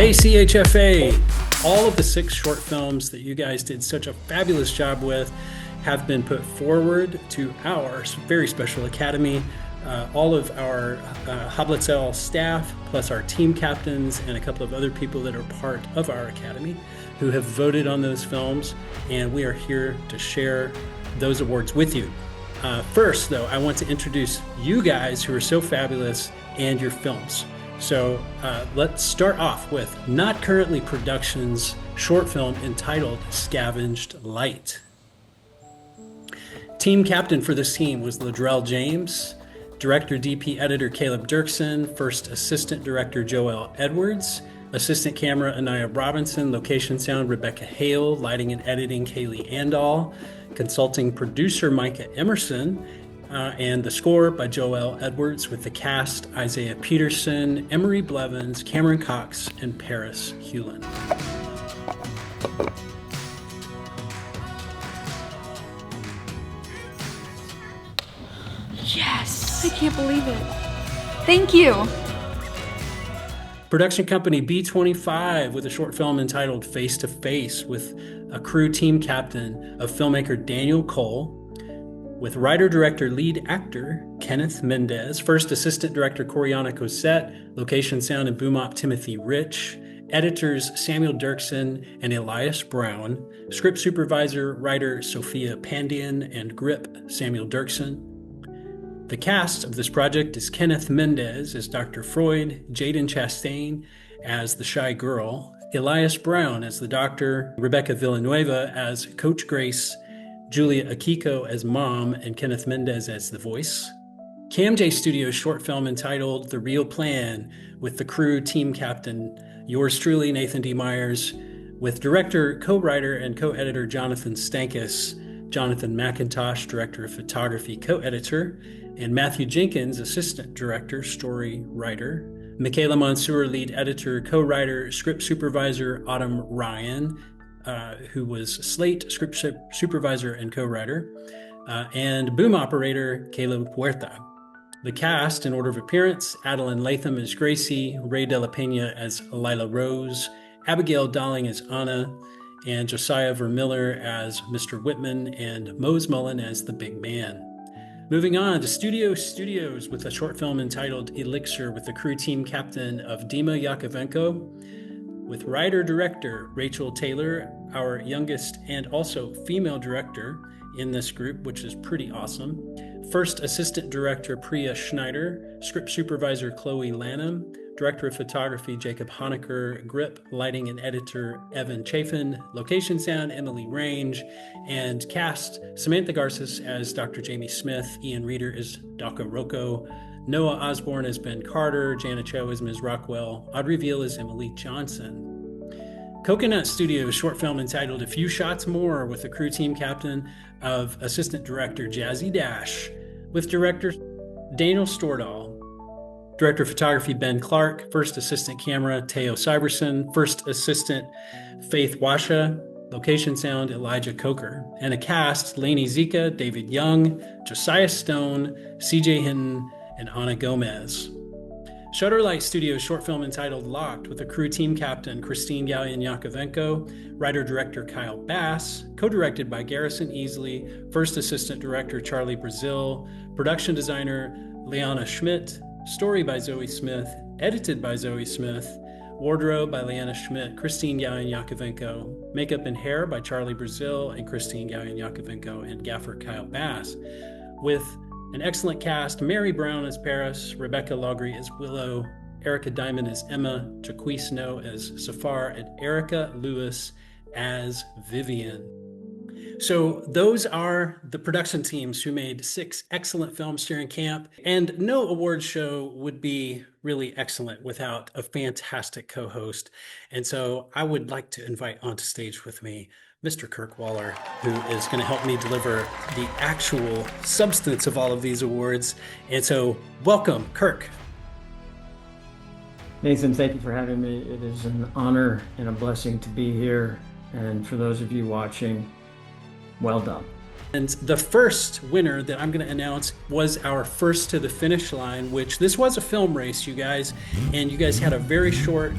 Hey, CHFA! All of the 6 short films that you guys did such a fabulous job with have been put forward to our very special academy. All of our Hablitzel staff, plus our team captains and a couple of other people that are part of our academy who have voted on those films, and we are here to share those awards with you. First, though, I want to introduce you guys who are so fabulous and your films. So let's start off with Not Currently Productions short film entitled Scavenged Light. Team captain for this team was Ladrell James, director, DP, editor Caleb Dirksen, first assistant director Joel Edwards, assistant camera Anaya Robinson, location sound Rebecca Hale, lighting and editing Kaylee Andall, consulting producer Micah Emerson, and the score by Joel Edwards, with the cast Isaiah Peterson, Emery Blevins, Cameron Cox, and Paris Hewlin. Yes! I can't believe it. Thank you. Production company B25 with a short film entitled Face to Face, with a crew team captain of filmmaker Daniel Cole, with writer-director lead actor Kenneth Mendez, first assistant director Coriana Cosette, location sound and boom op Timothy Rich, editors Samuel Dirksen and Elias Brown, script supervisor, writer Sophia Pandian, and grip Samuel Dirksen. The cast of this project is Kenneth Mendez as Dr. Freud, Jaden Chastain as the shy girl, Elias Brown as the doctor, Rebecca Villanueva as Coach Grace, Julia Akiko as mom, and Kenneth Mendez as the voice. CamJ Studios short film entitled The Real Plan, with the crew team captain, yours truly, Nathan D. Myers, with director, co-writer, and co-editor Jonathan Stankus, Jonathan McIntosh, director of photography, co-editor, and Matthew Jenkins, assistant director, story writer, Michaela Mansour, lead editor, co-writer, script supervisor Autumn Ryan, who was Slate script supervisor and co-writer, and boom operator Caleb Puerta. The cast, in order of appearance: Adeline Latham as Gracie, Ray De La Pena as Lila Rose, Abigail Dolling as Anna, and Josiah Vermiller as Mr. Whitman, and Mose Mullen as the big man. Moving on to Studio Studios with a short film entitled Elixir, with the crew team captain of Dima Yakovenko, with writer-director Rachel Taylor, our youngest and also female director in this group, which is pretty awesome. First assistant director Priya Schneider, script supervisor Chloe Lanham, director of photography Jacob Honecker, grip, lighting and editor Evan Chafin, location sound Emily Range, and cast Samantha Garces as Dr. Jamie Smith, Ian Reeder as Daco Rocco, Noah Osborne as Ben Carter, Jana Cho as Ms. Rockwell, Audrey Veal as Emily Johnson. Coconut Studios short film entitled A Few Shots More, with the crew team captain of assistant director Jazzy Dash, with director Daniel Stordahl, director of photography Ben Clark, first assistant camera Teo Syverson, first assistant Faith Washa, location sound Elijah Coker, and a cast Lainey Zika, David Young, Josiah Stone, CJ Hinton, and Ana Gomez. Shutterlight Studios short film entitled Locked, with a crew team captain Christine Gallian-Yakovenko, writer-director Kyle Bass, co-directed by Garrison Easley, first assistant director Charlie Brazil, production designer Liana Schmidt, story by Zoe Smith, edited by Zoe Smith, wardrobe by Liana Schmidt, Christine Gallian-Yakovenko, makeup and hair by Charlie Brazil and Christine Gallian-Yakovenko, and gaffer Kyle Bass, with an excellent cast: Mary Brown as Paris, Rebecca Logry as Willow, Erica Diamond as Emma, Jaquie Snow as Safar, and Erica Lewis as Vivian. So those are the production teams who made 6 excellent films during camp, and no award show would be really excellent without a fantastic co-host. And so I would like to invite onto stage with me Mr. Kirk Waller, who is going to help me deliver the actual substance of all of these awards. And so welcome, Kirk. Nathan, thank you for having me. It is an honor and a blessing to be here. And for those of you watching, well done. And the first winner that I'm going to announce was our first to the finish line, which this was a film race, you guys, and you guys had a very short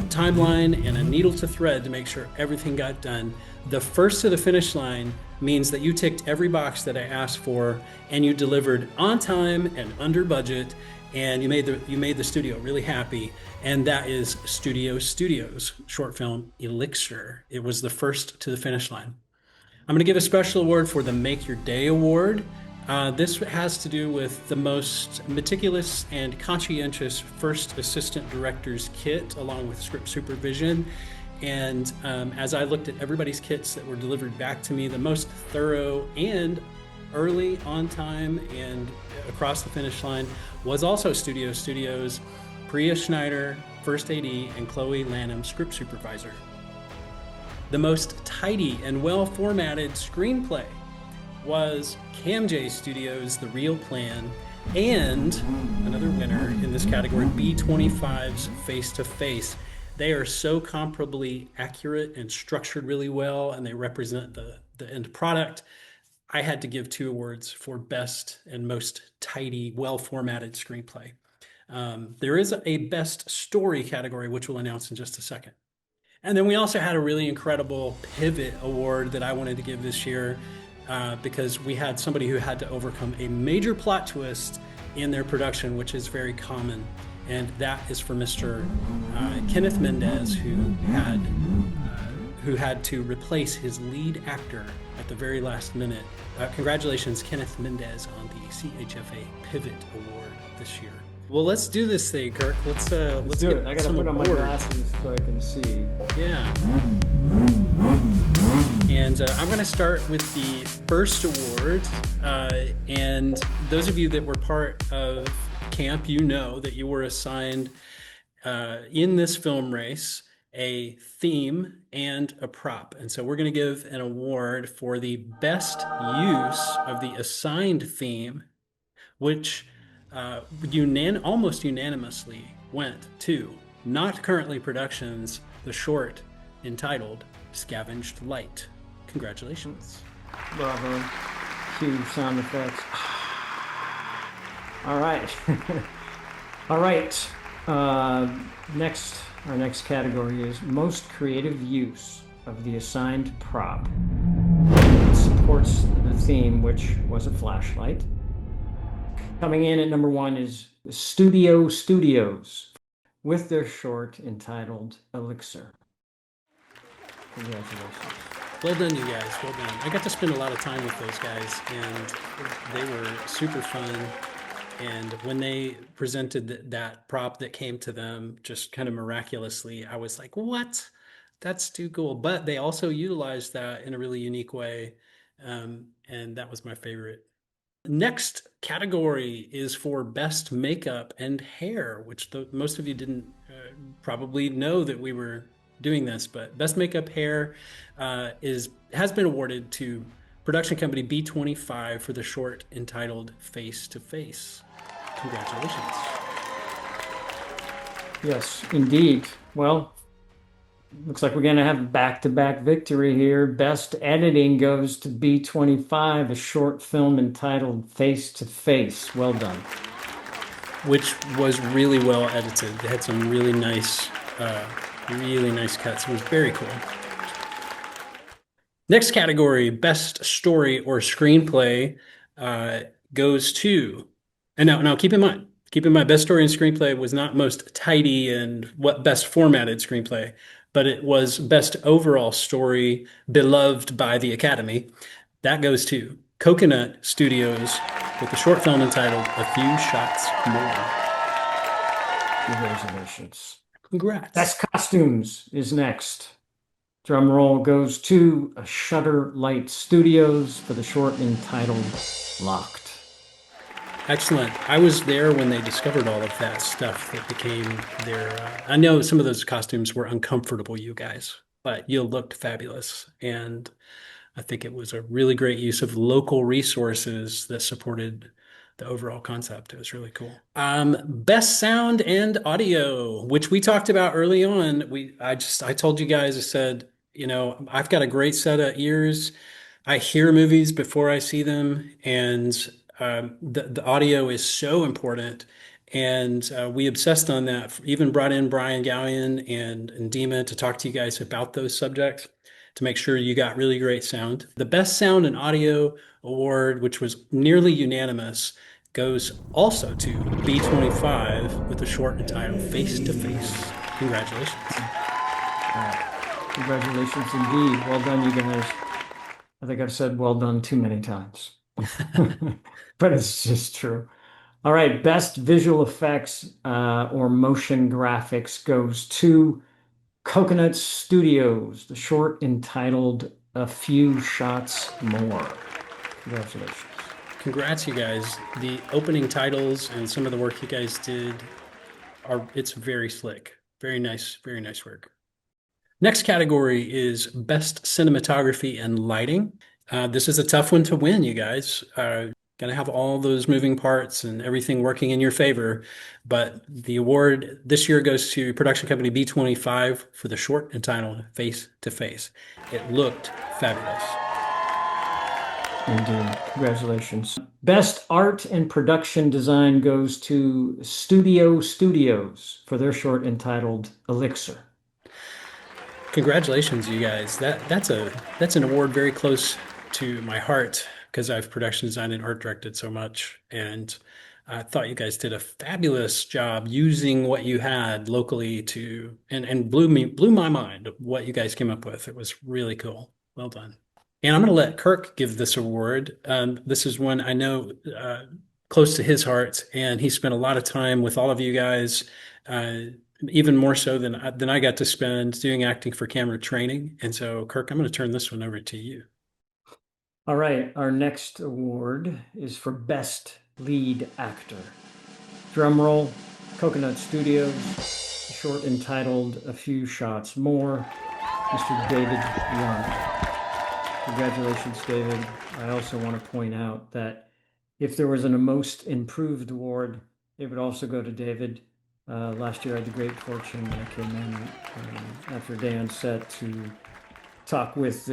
timeline and a needle to thread to make sure everything got done. The first to the finish line means that you ticked every box that I asked for, and you delivered on time and under budget, and you made the studio really happy. And that is Studio Studios short film Elixir. It was the first to the finish line. I'm going to give a special award for the Make Your Day Award. This has to do with the most meticulous and conscientious first assistant director's kit, along with script supervision. And as I looked at everybody's kits that were delivered back to me, the most thorough and early, on time, and across the finish line was also Studio Studios, Priya Schneider, first AD, and Chloe Lanham, script supervisor. The most tidy and well-formatted screenplay was CamJ Studios' The Real Plan, and another winner in this category, B25's Face to Face. They are so comparably accurate and structured really well, and they represent the end product. I had to give 2 awards for best and most tidy, well-formatted screenplay. There is a best story category, which we'll announce in just a second. And then we also had a really incredible pivot award that I wanted to give this year because we had somebody who had to overcome a major plot twist in their production, which is very common. And that is for Mr. Kenneth Mendez, who had to replace his lead actor at the very last minute. Congratulations, Kenneth Mendez, on the CHFA Pivot Award this year. Well, let's do this thing, Kirk. Let's do it. I gotta put on my glasses so I can see. Yeah. And I'm going to start with the first award. And those of you that were part of camp, you know that you were assigned in this film race a theme and a prop. And so we're going to give an award for the best use of the assigned theme, which almost unanimously went to Not Currently Productions, the short entitled Scavenged Light. Congratulations. Bravo. Cue sound effects. All right. All right. Our next category is most creative use of the assigned prop. It supports the theme, which was a flashlight. Coming in at number 1 is Studio Studios with their short entitled Elixir. Congratulations. Well done, you guys. Well done. I got to spend a lot of time with those guys, and they were super fun. And when they presented that prop that came to them just kind of miraculously, I was like, what? That's too cool. But they also utilized that in a really unique way. And that was my favorite. Next category is for best makeup and hair, which most of you didn't probably know that we were doing this, but best makeup hair has been awarded to production company B25 for the short entitled Face to Face. Congratulations. Yes, indeed. Well, looks like we're going to have back-to-back victory here. Best editing goes to B25, a short film entitled Face to Face. Well done. Which was really well edited. They had some really nice cuts. It was very cool. Next category, best story or screenplay, goes to, and now keep in mind, best story and screenplay was not most tidy and what best formatted screenplay, but it was best overall story beloved by the Academy. That goes to Coconut Studios with the short film entitled A Few Shots More. Congratulations. Congrats. Best costumes is next. Drum roll goes to Shutter Light Studios for the short entitled Locked. Excellent. I was there when they discovered all of that stuff that became their... I know some of those costumes were uncomfortable, you guys, but you looked fabulous. And I think it was a really great use of local resources that supported the overall concept. It was really cool. Best sound and audio, which we talked about early on. I told you guys, I said, I've got a great set of ears. I hear movies before I see them, and the audio is so important. And we obsessed on that. Even brought in Brian Gallion and Dima to talk to you guys about those subjects to make sure you got really great sound. The Best Sound and Audio Award, which was nearly unanimous, goes also to B25 with the short entitled Face to Face. Congratulations. Congratulations indeed. Well done, you guys. I think I've said well done too many times, but it's just true. All right, best visual effects or motion graphics goes to Coconut Studios, the short entitled A Few Shots More. Congratulations. Congrats, you guys. The opening titles and some of the work you guys did it's very slick. Very nice work. Next category is Best Cinematography and Lighting. This is a tough one to win, you guys. Gonna have all those moving parts and everything working in your favor. But the award this year goes to production company B25 for the short entitled Face to Face. It looked fabulous. Indeed. Congratulations. Best art and production design goes to Studio Studios for their short entitled Elixir. Congratulations, you guys. That's an award very close to my heart because I've production designed and art directed so much. And I thought you guys did a fabulous job using what you had locally and blew my mind what you guys came up with. It was really cool. Well done. And I'm going to let Kirk give this award. This is one I know close to his heart, and he spent a lot of time with all of you guys, even more so than I got to spend doing acting for camera training. And so, Kirk, I'm going to turn this one over to you. All right, our next award is for Best Lead Actor. Drum roll, Coconut Studios, short entitled A Few Shots More, Mr. David Young. Congratulations, David. I also want to point out that if there was a Most Improved award, it would also go to David. Last year, I had the great fortune when I came in after a day on set to talk with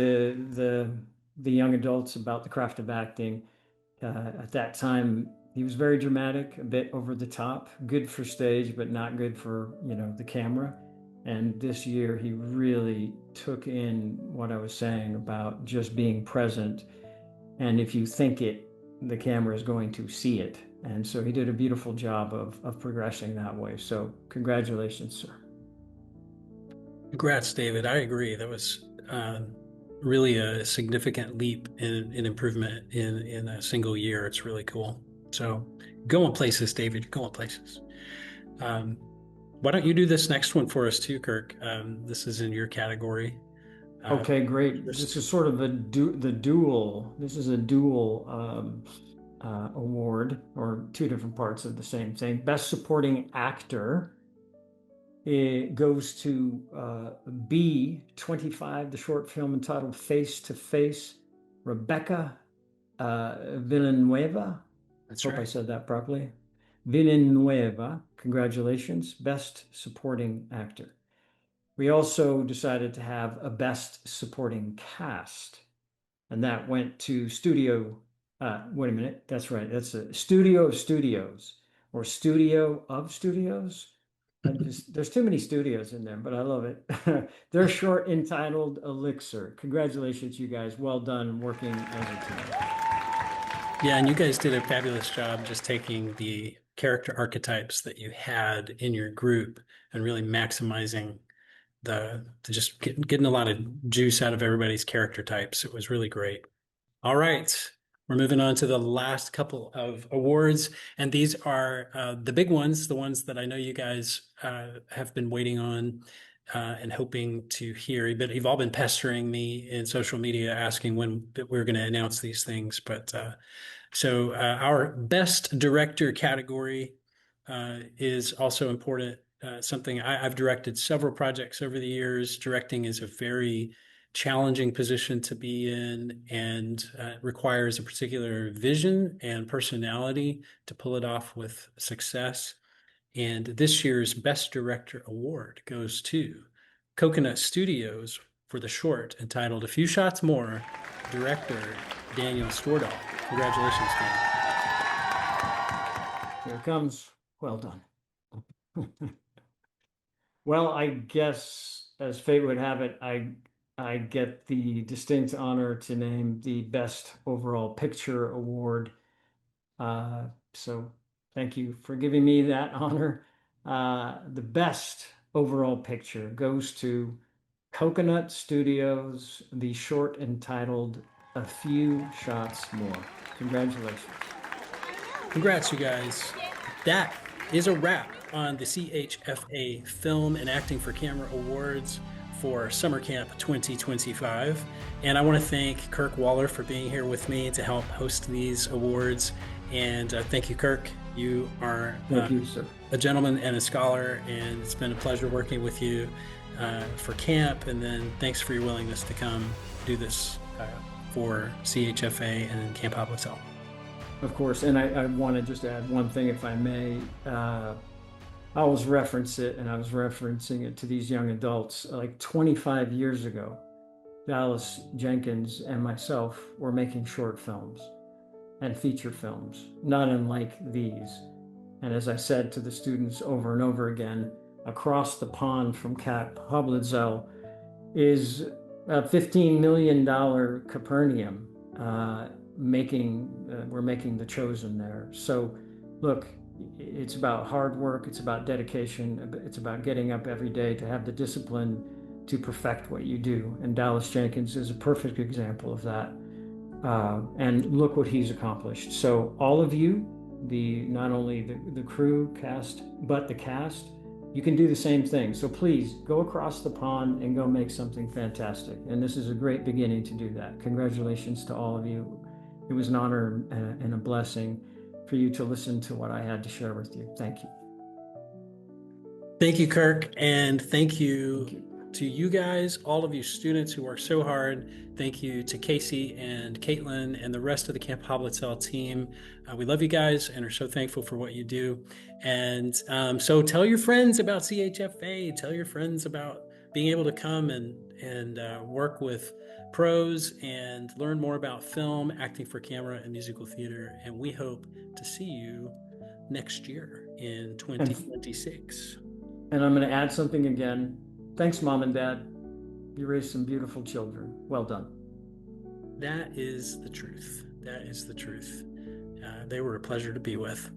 the young adults about the craft of acting. At that time, he was very dramatic, a bit over the top, good for stage, but not good for, the camera. And this year, he really took in what I was saying about just being present. And if you think it, the camera is going to see it. And so he did a beautiful job of progressing that way. So congratulations, sir. Congrats, David. I agree. That was really a significant leap in improvement in a single year. It's really cool. So going places, David, going places. Why don't you do this next one for us too, Kirk? This is in your category. Okay, great. This is sort of the dual. This is a dual award, or two different parts of the same thing. Best Supporting Actor. It goes to B25, the short film entitled Face to Face, Rebecca Villanueva. That's Hope right. I said that properly. Villanueva, congratulations, Best Supporting Actor. We also decided to have a Best Supporting Cast, and that went to Studio. Wait a minute, that's right. That's a Studio of Studios, or Studio of Studios. There's too many studios in there, but I love it. They're short entitled Elixir. Congratulations, you guys. Well done working as a team. Yeah, and you guys did a fabulous job just taking the character archetypes that you had in your group and really maximizing just getting a lot of juice out of everybody's character types. It was really great. All right. We're moving on to the last couple of awards, and these are the big ones, the ones that I know you guys have been waiting on and hoping to hear. But you've all been pestering me in social media asking when we're going to announce these things. But so our Best Director category is also important. Something I've directed several projects over the years. Directing is a very challenging position to be in and requires a particular vision and personality to pull it off with success. And this year's Best Director Award goes to Coconut Studios for the short entitled A Few Shots More, director Daniel Stordahl. Congratulations, Dan. Here it comes. Well done. Well, I guess as fate would have it, I get the distinct honor to name the Best Overall Picture Award. So thank you for giving me that honor. The best overall picture goes to Coconut Studios, the short entitled A Few Shots More. Congratulations. Congrats, you guys. That is a wrap on the CHFA Film and Acting for Camera Awards for Summer Camp 2025. And I want to thank Kirk Waller for being here with me to help host these awards. And thank you, Kirk. You are Thank you, sir. a gentleman and a scholar, and it's been a pleasure working with you for camp. And then thanks for your willingness to come do this for CHFA and Camp Hoplitel. Of course, and I want to just add one thing, if I may. I always reference it, and I was referencing it to these young adults. Like 25 years ago, Dallas Jenkins and myself were making short films and feature films, not unlike these. And as I said to the students over and over again, across the pond from Cap Hoblitzell is a $15 million Capernaum. We're making The Chosen there. So look, it's about hard work, it's about dedication, it's about getting up every day to have the discipline to perfect what you do. And Dallas Jenkins is a perfect example of that. And look what he's accomplished. So all of you, not only the crew cast, but the cast, you can do the same thing. So please go across the pond and go make something fantastic. And this is a great beginning to do that. Congratulations to all of you. It was an honor and a blessing for you to listen to what I had to share with you. Thank you. Thank you, Kirk. And thank you to you guys, all of you students who work so hard. Thank you to Casey and Caitlin and the rest of the Camp Hoblitzell team. We love you guys and are so thankful for what you do. And so tell your friends about CHFA. Tell your friends about being able to come and work with pros and learn more about film, acting for camera, and musical theater. And we hope to see you next year in 2026. And I'm going to add something again. Thanks, Mom and Dad. You raised some beautiful children. Well done. That is the truth. That is the truth. They were a pleasure to be with.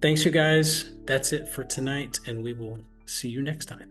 Thanks, you guys. That's it for tonight, and we will see you next time.